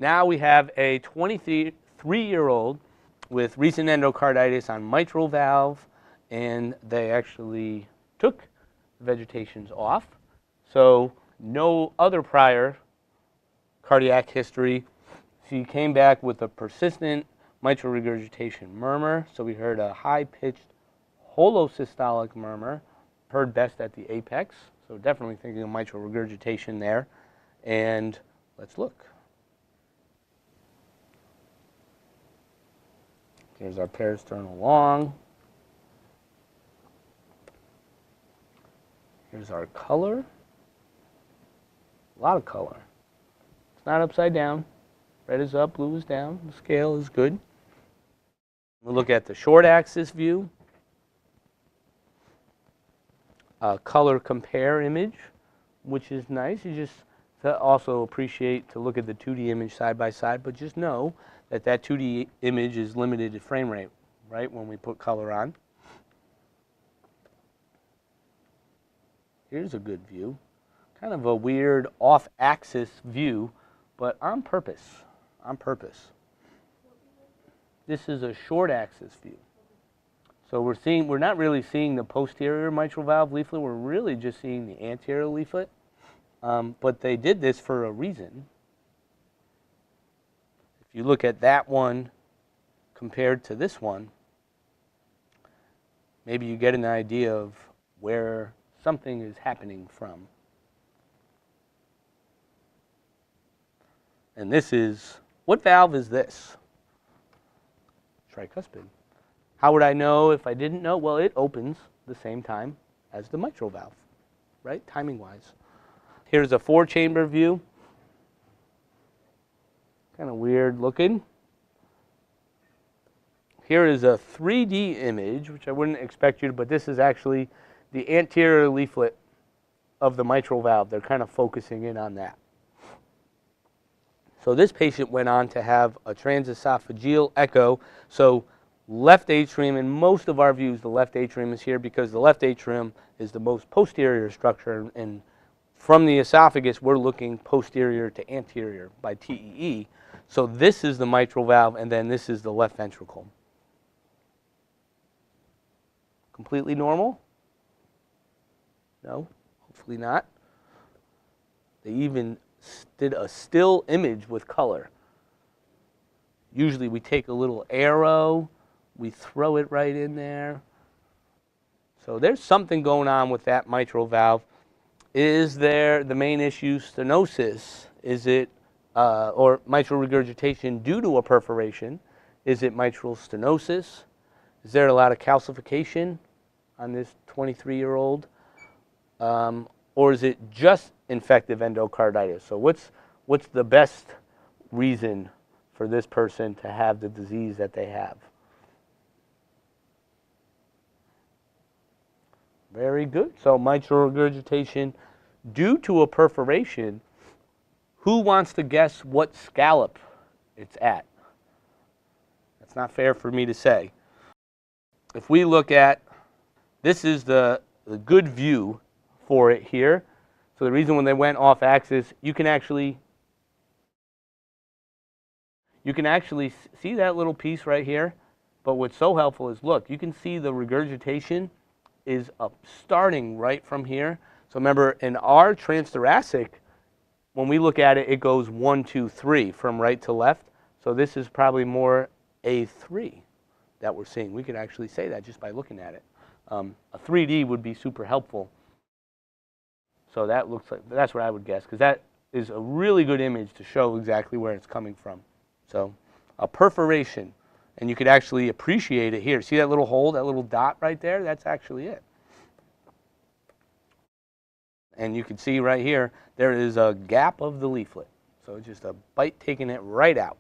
Now we have a 23-year-old with recent endocarditis on mitral valve, and they actually took the vegetations off. So no other prior cardiac history. She came back with a persistent mitral regurgitation murmur. So we heard a high-pitched holosystolic murmur, heard best at the apex. So definitely thinking of mitral regurgitation there. And let's look. Here's our parasternal long. Here's our color. A lot of color. It's not upside down. Red is up, blue is down. The scale is good. We'll look at the short axis view. Color compare image, which is nice. You just also appreciate to look at the 2D image side by side, but just know that that 2D image is limited to frame rate, right, when we put color on. Here's a good view. Kind of a weird off-axis view, but on purpose, This is a short axis view. So we're not really seeing the posterior mitral valve leaflet, we're really just seeing the anterior leaflet. But they did this for a reason. If you look at that one compared to this one, maybe you get an idea of where something is happening from. And this is, what valve is this? Tricuspid. How would I know if I didn't know? Well, it opens the same time as the mitral valve, right, timing-wise. Here's a 4-chamber view. Kind of weird looking. Here is a 3D image, which I wouldn't expect you to, but this is actually the anterior leaflet of the mitral valve. They're kind of focusing in on that. So this patient went on to have a transesophageal echo. So left atrium, in most of our views, the left atrium is here because the left atrium is the most posterior structure, and from the esophagus, we're looking posterior to anterior by TEE. So this is the mitral valve, and then this is the left ventricle. Completely normal? No, hopefully not. They even did a still image with color. Usually we take a little arrow, we throw it right in there. So there's something going on with that mitral valve. Is there the main issue stenosis? Is it, or mitral regurgitation due to a perforation? Is it mitral stenosis? Is there a lot of calcification on this 23-year-old? Or is it just infective endocarditis? So what's the best reason for this person to have the disease that they have? Very good. So mitral regurgitation due to a perforation. Who wants to guess what scallop it's at? That's not fair for me to say. If we look at, this is the good view for it here. So the reason when they went off axis, you can actually see that little piece right here. But what's so helpful is, look, you can see the regurgitation is starting right from here. So remember, in our transthoracic, when we look at it, it goes 1, 2, 3 from right to left. So this is probably more A3 that we're seeing. We could actually say that just by looking at it. A 3D would be super helpful. So that looks like, that's what I would guess, because that is a really good image to show exactly where it's coming from. So a perforation, and you could actually appreciate it here. See that little hole, that little dot right there? That's actually it. And you can see right here, there is a gap of the leaflet. So it's just a bite taking it right out.